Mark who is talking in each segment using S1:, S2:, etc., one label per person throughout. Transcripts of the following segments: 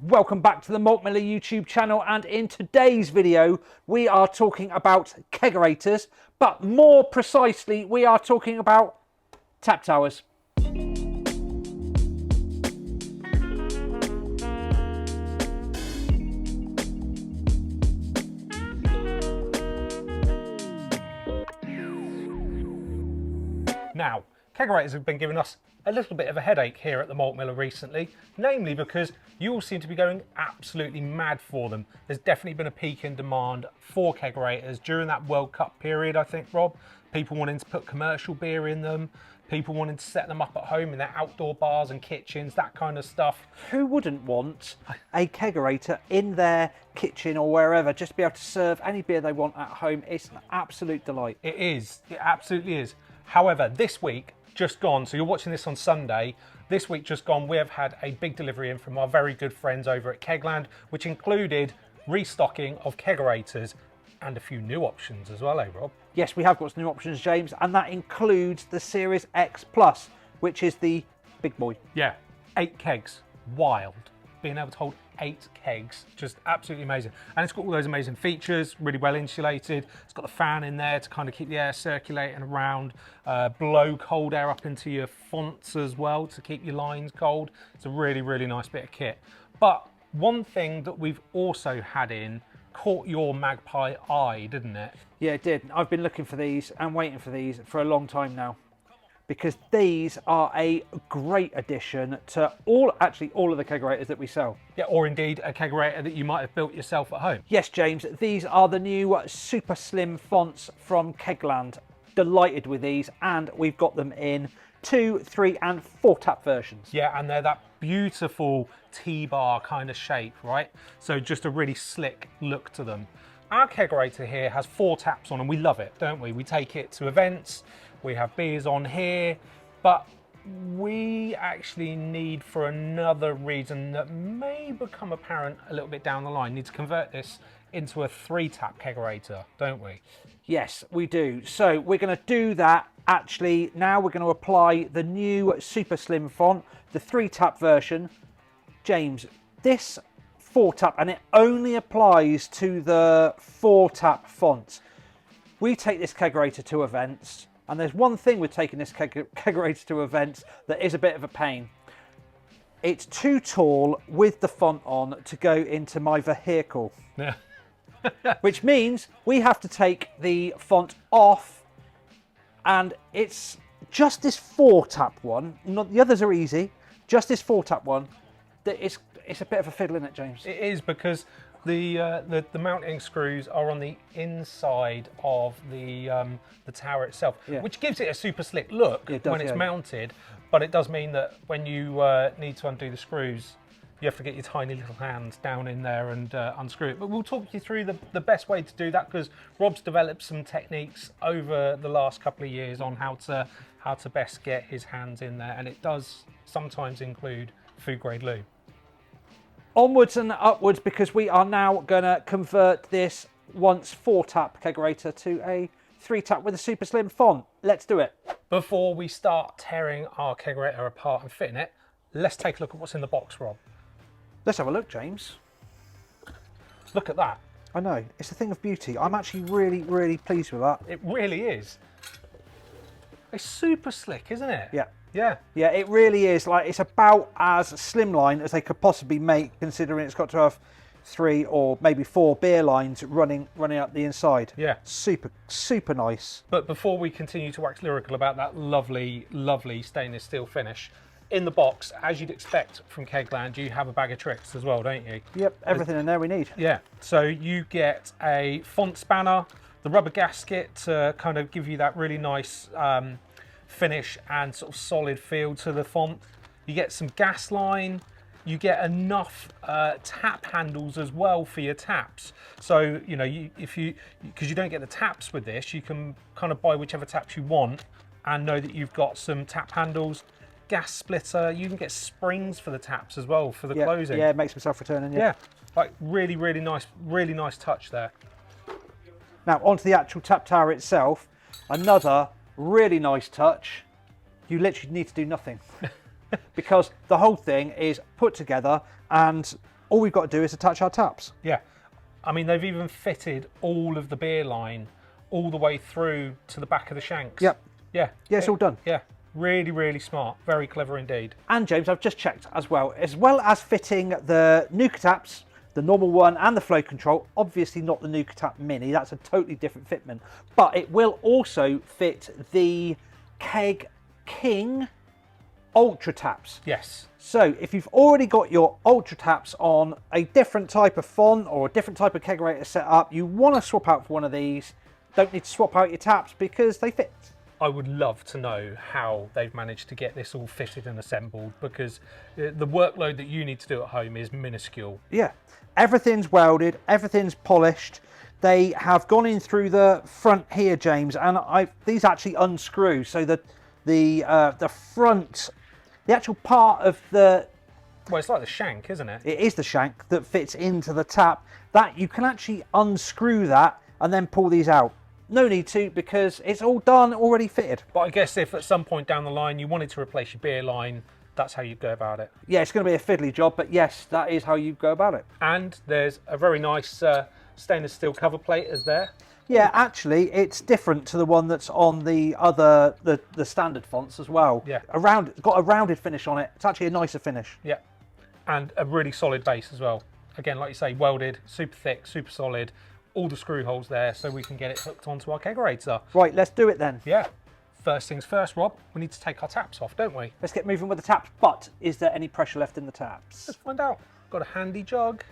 S1: Welcome back to the Malt Miller YouTube channel, and in today's video we are talking about kegerators, but more precisely we are talking about tap towers.
S2: Now, kegerators have been giving us a little bit of a headache here at the Malt Miller recently, namely because you all seem to be going absolutely mad for them. There's definitely been a peak in demand for kegerators during that World Cup period, I think, Rob. People wanting to put commercial beer in them, people wanting to set them up at home in their outdoor bars and kitchens, that kind of stuff.
S1: Who wouldn't want a kegerator in their kitchen or wherever, just to be able to serve any beer they want at home? It's an absolute delight.
S2: It is, it absolutely is. However, this week, just gone, so you're watching this on Sunday, this week just gone, we have had a big delivery in from our very good friends over at KegLand, which included restocking of kegerators and a few new options as well, eh Rob?
S1: Yes, we have got some new options, James, and that includes the Series X Plus, which is the big boy.
S2: Yeah, 8 kegs, wild. Being able to hold 8 kegs, just absolutely amazing. And it's got all those amazing features, really well insulated. It's got the fan in there to kind of keep the air circulating around, blow cold air up into your fonts as well to keep your lines cold. It's a really, really nice bit of kit. But one thing that we've also had in caught your magpie eye, didn't it?
S1: Yeah, it did. I've been looking for these and waiting for these for a long time now, because these are a great addition to all of the kegerators that we sell.
S2: Yeah, or indeed a kegerator that you might have built yourself at home.
S1: Yes, James, these are the new super slim fonts from KegLand. Delighted with these, and we've got them in 2, 3 and 4 tap versions.
S2: Yeah, and they're that beautiful T-bar kind of shape, right? So just a really slick look to them. Our kegerator here has 4 taps on, and we love it, don't we? We take it to events, we have beers on here, but we actually need, for another reason that may become apparent a little bit down the line, need to convert this into a 3-tap kegerator, don't we?
S1: Yes, we do. So we're going to do that. Actually, now we're going to apply the new super slim font, the 3-tap version. James, this 4-tap, and it only applies to the 4-tap font. We take this kegerator to events, and there's one thing with taking this kegerator to events that is a bit of a pain. It's too tall with the font on to go into my vehicle.
S2: Yeah.
S1: Which means we have to take the font off, and it's just this 4-tap one. Not the others are easy. Just this 4-tap one that it's a bit of a fiddle, isn't it, James?
S2: It is, because the mounting screws are on the inside of the tower itself, yeah, which gives it a super slick look when it's mounted. But it does mean that when you need to undo the screws, you have to get your tiny little hands down in there and unscrew it. But we'll talk you through the best way to do that, because Rob's developed some techniques over the last couple of years on how to best get his hands in there, and it does sometimes include food grade lube.
S1: Onwards and upwards, because we are now going to convert this once 4-tap kegerator to a 3-tap with a super slim font. Let's do it.
S2: Before we start tearing our kegerator apart and fitting it, let's take a look at what's in the box, Rob.
S1: Let's have a look, James.
S2: Look at that.
S1: I know, it's a thing of beauty. I'm actually really, really pleased with that.
S2: It really is. It's super slick, isn't it?
S1: Yeah.
S2: Yeah.
S1: Yeah, it really is. Like, it's about as slimline as they could possibly make, considering it's got to have 3 or maybe 4 beer lines running up the inside. Yeah. Super, super nice.
S2: But before we continue to wax lyrical about that lovely, lovely stainless steel finish, in the box, as you'd expect from KegLand, you have a bag of tricks as well, don't you?
S1: Yep, everything in there we need.
S2: Yeah. So you get a font spanner, the rubber gasket to kind of give you that really nice finish and sort of solid feel to the font. You get some gas line. You get enough tap handles as well for your taps. So, you know, because you don't get the taps with this, you can kind of buy whichever taps you want and know that you've got some tap handles, gas splitter. You can get springs for the taps as well for the closing.
S1: Yeah, it makes them self-returning.
S2: Yeah, like really, really nice touch there.
S1: Now onto the actual tap tower itself. Another really nice touch. You literally need to do nothing. Because the whole thing is put together, and all we've got to do is attach our taps.
S2: Yeah. I mean, they've even fitted all of the beer line all the way through to the back of the shanks.
S1: Yep.
S2: Yeah.
S1: Yeah, it's all done.
S2: Yeah. Really, really smart. Very clever indeed.
S1: And James, I've just checked as well as fitting the Nuka taps, the normal one and the flow control, obviously not the Nuka Tap Mini, that's a totally different fitment, but it will also fit the Kegging Ultra Taps.
S2: Yes.
S1: So if you've already got your Ultra Taps on a different type of font or a different type of kegerator set up, you want to swap out for one of these, don't need to swap out your taps because they fit.
S2: I would love to know how they've managed to get this all fitted and assembled, because the workload that you need to do at home is minuscule.
S1: Yeah, everything's welded, everything's polished. They have gone in through the front here, James, and these actually unscrew, so that the front, the actual part of the...
S2: Well, it's like the shank, isn't it?
S1: It is the shank that fits into the tap. That you can actually unscrew that and then pull these out. No need to, because it's all done, already fitted.
S2: But I guess if at some point down the line you wanted to replace your beer line, that's how you go about it.
S1: Yeah, it's going to be a fiddly job, but yes, that is how you go about it.
S2: And there's a very nice stainless steel cover plate is there.
S1: Yeah, actually, it's different to the one that's on the other, the standard fonts as well.
S2: Yeah.
S1: It's got a rounded finish on it. It's actually a nicer finish.
S2: Yeah. And a really solid base as well. Again, like you say, welded, super thick, super solid. All the screw holes there so we can get it hooked onto our kegerator.
S1: Right, let's do it then.
S2: Yeah. First things first, Rob, we need to take our taps off, don't we?
S1: Let's get moving with the taps, but is there any pressure left in the taps?
S2: Let's find out. Got a handy jug.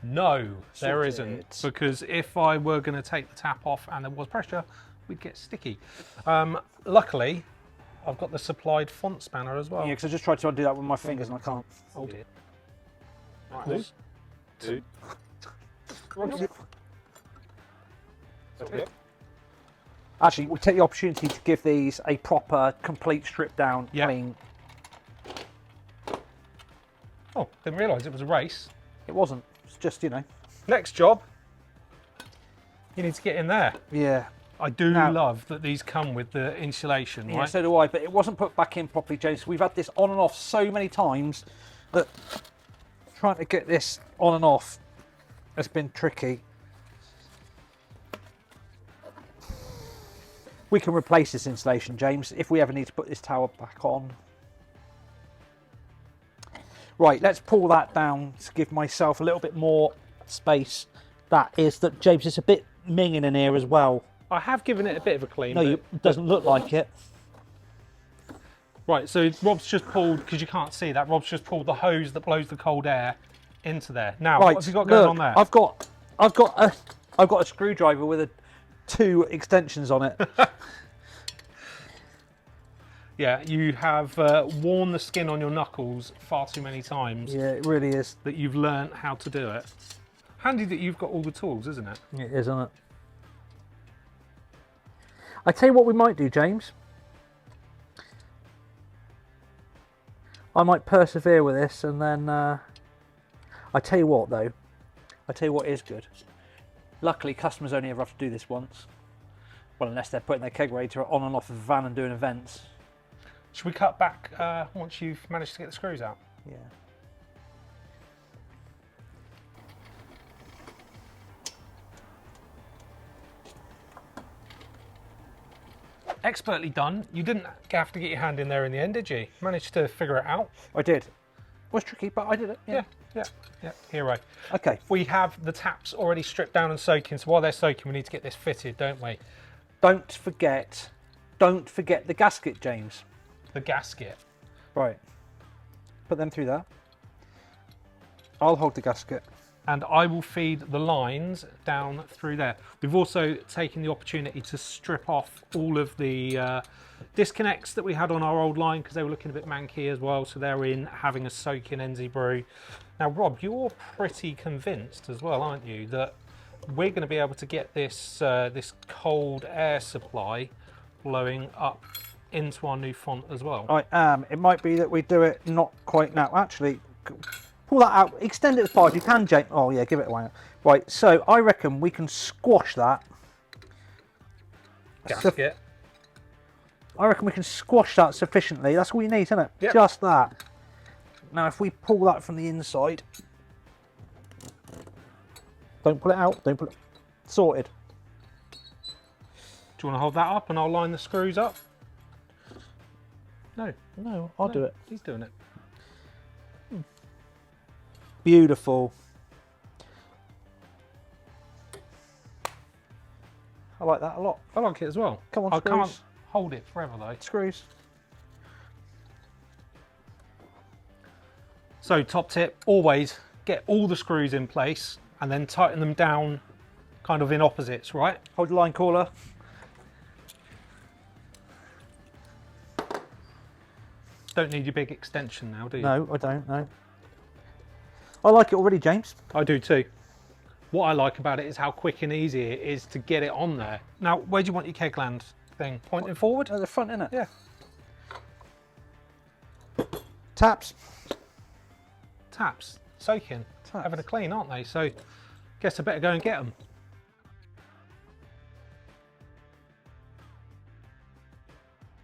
S2: No, there isn't, because if I were going to take the tap off and there was pressure, we'd get sticky. Luckily, I've got the supplied font spanner as well.
S1: Yeah, because I just tried to undo that with my fingers and I can't.
S2: Hold it. Right, 1, 2.
S1: Actually, we'll take the opportunity to give these a proper, complete strip down, clean.
S2: Oh, didn't realise it was a race.
S1: It wasn't. It's just, you know.
S2: Next job, you need to get in there.
S1: Yeah.
S2: I do love that these come with the insulation,
S1: Yeah,
S2: right?
S1: so do I, but it wasn't put back in properly, James. We've had this on and off so many times that trying to get this on and off has been tricky. We can replace this insulation, James, if we ever need to put this tower back on. Right, let's pull that down to give myself a little bit more space. That is that, James, it's a bit minging in here as well.
S2: I have given it a bit of a clean.
S1: No, it doesn't look like it.
S2: Right, so Rob's just pulled, because you can't see that, Rob's just pulled the hose that blows the cold air into there. Now,
S1: Right,
S2: what have you got going on there?
S1: I've got a screwdriver with 2 extensions on it.
S2: Yeah, you have worn the skin on your knuckles far too many times.
S1: Yeah, it really is.
S2: That you've learnt how to do it. Handy that you've got all the tools, isn't it?
S1: It is, isn't it? I tell you what we might do, James. I might persevere with this, and then I tell you what, though. I tell you what is good. Luckily, customers only ever have to do this once. Well, unless they're putting their kegerator on and off of a van and doing events.
S2: Should we cut back once you've managed to get the screws out?
S1: Yeah.
S2: Expertly done. You didn't have to get your hand in there in the end, did you? Managed to figure it out?
S1: I did. It was tricky, but I did it.
S2: Yeah. Hero.
S1: Okay.
S2: We have the taps already stripped down and soaking, so while they're soaking, we need to get this fitted, don't we?
S1: Don't forget the gasket, James.
S2: The gasket.
S1: Right. Put them through there. I'll hold the gasket.
S2: And I will feed the lines down through there. We've also taken the opportunity to strip off all of the disconnects that we had on our old line because they were looking a bit manky as well, so they're in having a soak in NZ Brew. Now, Rob, you're pretty convinced as well, aren't you, that we're going to be able to get this this cold air supply blowing up into our new font as well?
S1: I am. It might be that we do it not quite now. Actually, pull that out. Extend it as far as you can, James. Oh yeah, give it away. Right. So I reckon we can squash that
S2: gasket.
S1: I reckon we can squash that sufficiently. That's all you need, isn't it?
S2: Yep.
S1: Just that. Now, if we pull that from the inside, don't pull it out, don't pull it, sorted.
S2: Do you want to hold that up and I'll line the screws up? No.
S1: No, I'll do it.
S2: He's doing it.
S1: Beautiful. I like that a lot.
S2: I like it as well.
S1: Come on,
S2: I
S1: screws.
S2: can't hold it forever though.
S1: Screws.
S2: So top tip, always get all the screws in place and then tighten them down kind of in opposites, right?
S1: Hold the line caller.
S2: Don't need your big extension now, do you?
S1: No, I don't, no. I like it already, James.
S2: I do too. What I like about it is how quick and easy it is to get it on there. Now, where do you want your KegLand thing? Pointing forward?
S1: At the front, innit?
S2: Yeah.
S1: Taps.
S2: Taps, soaking, having a clean, aren't they? So, guess I better go and get them.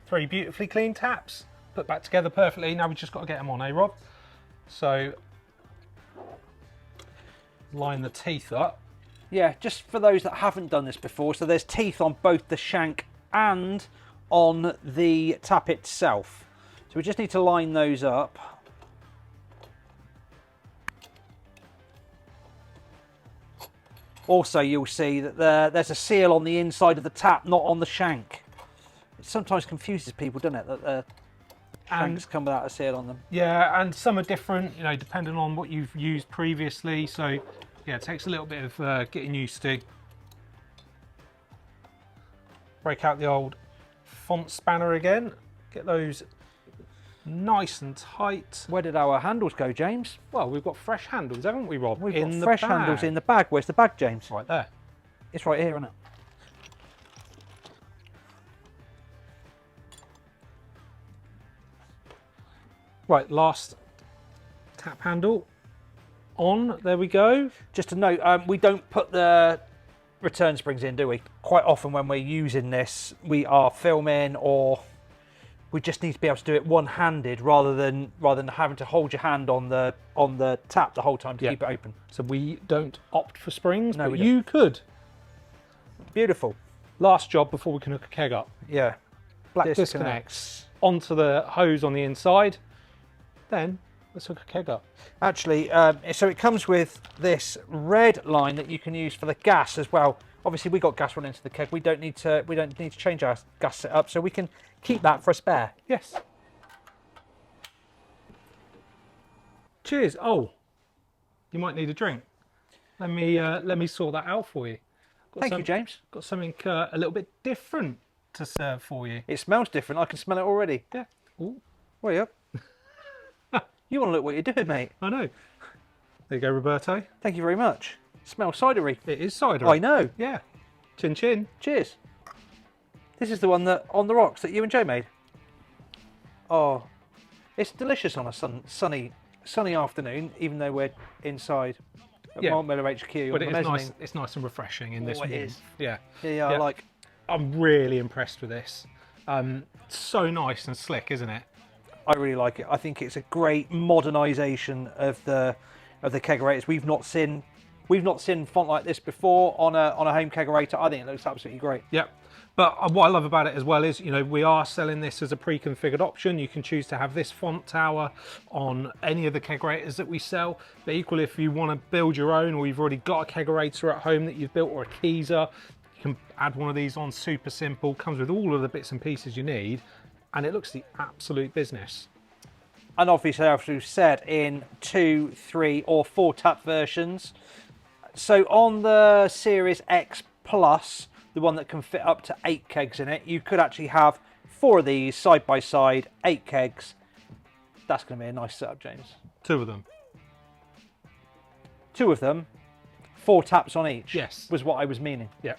S2: Three beautifully clean taps, put back together perfectly. Now we've just got to get them on, eh, Rob? So, line the teeth up.
S1: Yeah, just for those that haven't done this before, so there's teeth on both the shank and on the tap itself. So we just need to line those up. Also, you'll see that there's a seal on the inside of the tap, not on the shank. It sometimes confuses people, doesn't it, that the shanks come without a seal on them.
S2: Yeah, and some are different, you know, depending on what you've used previously. So, yeah, it takes a little bit of getting used to. Break out the old font spanner again. Get those nice and tight.
S1: Where did our handles go, James?
S2: Well, we've got fresh handles, haven't we, Rob?
S1: We've got fresh handles in the bag. Where's the bag, James?
S2: Right there.
S1: It's right here, isn't it?
S2: Right, last tap handle on. There we go.
S1: Just a note, we don't put the return springs in, do we? Quite often when we're using this, we are filming, or we just need to be able to do it one-handed rather than having to hold your hand on the tap the whole time to keep it open.
S2: So we don't opt for springs,
S1: no,
S2: but you could.
S1: Beautiful.
S2: Last job before we can hook a keg up.
S1: Yeah.
S2: Black disconnects onto the hose on the inside. Then let's hook a keg up.
S1: Actually, so it comes with this red line that you can use for the gas as well. Obviously, we got gas running into the keg. We don't need to change our gas setup, so we can keep that for a spare.
S2: Yes. Cheers. Oh, you might need a drink. Let me sort that out for you.
S1: Thank you, James.
S2: Got something a little bit different to serve for you.
S1: It smells different. I can smell it already.
S2: Yeah. Ooh.
S1: Way up. You want to look what you're doing, mate.
S2: I know. There you go, Roberto.
S1: Thank you very much. It smells cidery.
S2: It is cider.
S1: I know.
S2: Yeah. Chin chin.
S1: Cheers. This is the one that on the rocks that you and Joe made. Oh, it's delicious on a sunny afternoon, even though we're inside at Malt HQ.
S2: But it is nice. It's nice and refreshing in this warmth.
S1: It is.
S2: Yeah.
S1: Yeah, I like.
S2: I'm really impressed with this. So nice and slick, isn't it?
S1: I really like it. I think it's a great modernisation of the kegerators. We've not seen font like this before on a home kegerator. I think it looks absolutely great.
S2: Yeah. But what I love about it as well is, you know, we are selling this as a pre-configured option. You can choose to have this font tower on any of the kegerators that we sell. But equally, if you want to build your own, or you've already got a kegerator at home that you've built, or a keezer, you can add one of these on. Super simple. Comes with all of the bits and pieces you need. And it looks the absolute business.
S1: And obviously, as we've said, in 2, 3 or 4 tap versions. So on the Series X Plus, the one that can fit up to 8 kegs in it, you could actually have 4 of these side by side, 8 kegs. That's going to be a nice setup, James.
S2: 2 of them.
S1: 2 of them, 4 taps on each.
S2: Yes.
S1: Was what I was meaning.
S2: Yeah.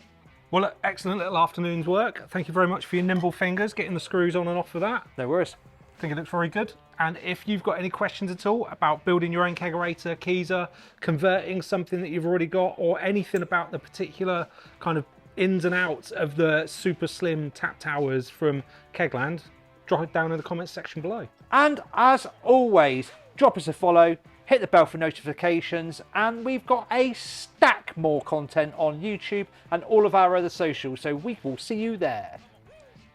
S2: Well, excellent little afternoon's work. Thank you very much for your nimble fingers, getting the screws on and off of that.
S1: No worries.
S2: I think it looks very good. And if you've got any questions at all about building your own kegerator, keezer, converting something that you've already got, or anything about the particular kind of ins and outs of the super slim tap towers from KegLand, drop it down in the comments section below.
S1: And as always, drop us a follow, hit the bell for notifications, and we've got a stack more content on YouTube and all of our other socials, so we will see you there.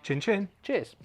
S2: Chin chin.
S1: Cheers.